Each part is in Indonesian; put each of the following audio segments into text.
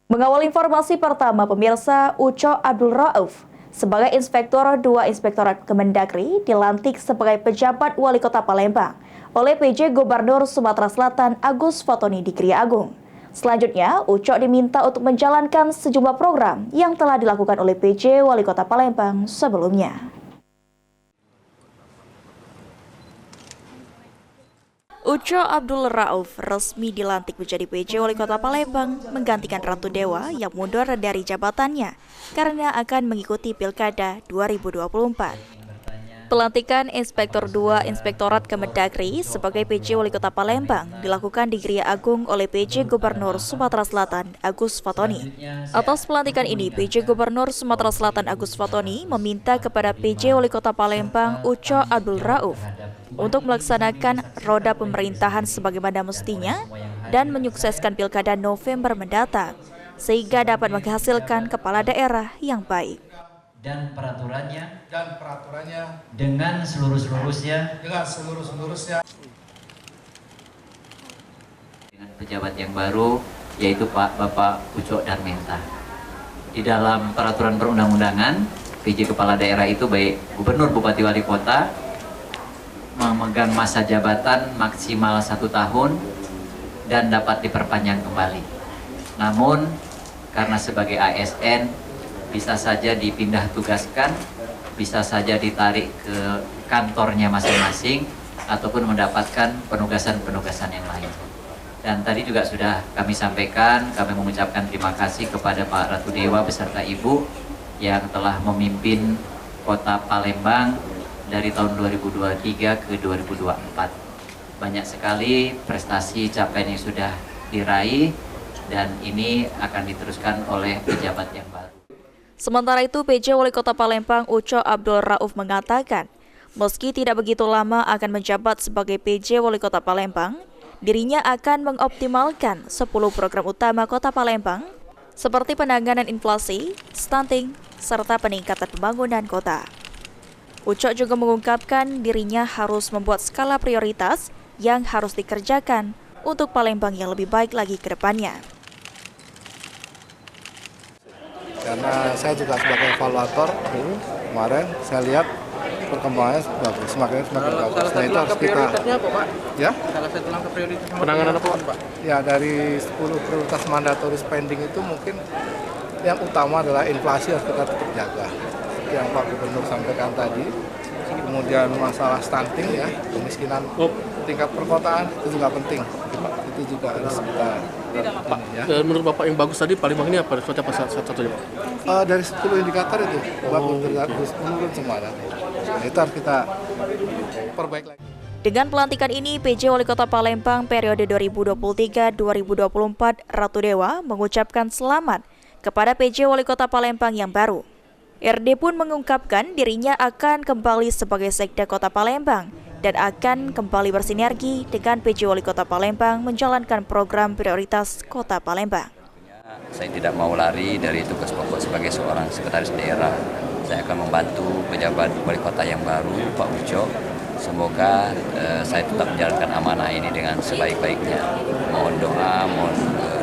Mengawal informasi pertama, pemirsa, Uco Abdul Rauf sebagai Inspektur 2 Inspektorat Kemendagri dilantik sebagai pejabat Wali Kota Palembang oleh PJ Gubernur Sumatera Selatan Agus Fatoni di Kriya Agung. Selanjutnya, Uco diminta untuk menjalankan sejumlah program yang telah dilakukan oleh PJ Wali Kota Palembang sebelumnya. Uco Abdul Rauf resmi dilantik menjadi PJ Wali Kota Palembang menggantikan Ratu Dewa yang mundur dari jabatannya karena akan mengikuti Pilkada 2024. Pelantikan Inspektur 2 Inspektorat Kemendagri sebagai PJ Wali Kota Palembang dilakukan di Kriya Agung oleh PJ Gubernur Sumatera Selatan Agus Fatoni. Atas pelantikan ini, PJ Gubernur Sumatera Selatan Agus Fatoni meminta kepada PJ Wali Kota Palembang Uco Abdul Rauf untuk melaksanakan roda pemerintahan sebagaimana mestinya dan menyukseskan Pilkada November mendatang, sehingga dapat menghasilkan kepala daerah yang baik. Dan peraturannya dengan seluruh-seluruhnya dengan pejabat yang baru, yaitu Bapak Uco Darmenta. Di dalam peraturan perundang-undangan, PJ kepala daerah itu baik gubernur, bupati, wali kota memegang masa jabatan maksimal 1 tahun dan dapat diperpanjang kembali. Namun karena sebagai ASN bisa saja dipindah tugaskan, bisa saja ditarik ke kantornya masing-masing ataupun mendapatkan penugasan-penugasan yang lain. Dan tadi juga sudah kami sampaikan, kami mengucapkan terima kasih kepada Pak Ratu Dewa beserta Ibu yang telah memimpin Kota Palembang dari tahun 2023 ke 2024. Banyak sekali prestasi capaian yang sudah diraih dan ini akan diteruskan oleh pejabat yang baru. Sementara itu, PJ Wali Kota Palembang Uco Abdul Rauf mengatakan, meski tidak begitu lama akan menjabat sebagai PJ Wali Kota Palembang, dirinya akan mengoptimalkan 10 program utama Kota Palembang seperti penanganan inflasi, stunting, serta peningkatan pembangunan kota. Uco juga mengungkapkan dirinya harus membuat skala prioritas yang harus dikerjakan untuk Palembang yang lebih baik lagi ke depannya. Karena saya juga sebagai evaluator, kemarin saya lihat perkembangannya bagus, semakin bagus. Nah itu harus kita, apa, Pak? Ya? Salah satu langkah prioritas penanganan apa, Pak? Ya, dari 10 prioritas mandatory spending itu mungkin yang utama adalah inflasi harus kita tetap jaga. Yang Pak Gubernur sampaikan tadi, kemudian masalah stunting ya, kemiskinan tingkat perkotaan itu juga penting, itu juga harus kita ya. Menurut Bapak yang bagus tadi Palembang ini apa? Apa satu-satunya Pak? Dari 10 indikator itu bagus menurun semua. Nah, itu harus kita perbaiki lagi. Dengan pelantikan ini, PJ Wali Kota Palembang periode 2023-2024 Ratu Dewa mengucapkan selamat kepada PJ Wali Kota Palembang yang baru. RD pun mengungkapkan dirinya akan kembali sebagai Sekda Kota Palembang dan akan kembali bersinergi dengan PJ Wali Kota Palembang menjalankan program prioritas Kota Palembang. Saya tidak mau lari dari tugas pokok sebagai seorang sekretaris daerah. Saya akan membantu pejabat wali kota yang baru, Pak Uco. Semoga saya tetap menjalankan amanah ini dengan sebaik-baiknya. Mohon doa, mohon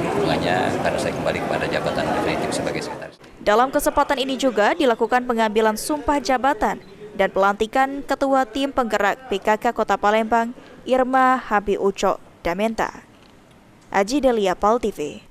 dukungannya karena saya kembali kepada jabatan definitif sebagai sekretaris. Dalam kesempatan ini juga dilakukan pengambilan sumpah jabatan dan pelantikan Ketua Tim Penggerak PKK Kota Palembang, Irma Habi Uco Darmenta. Aji Delia, PAL TV.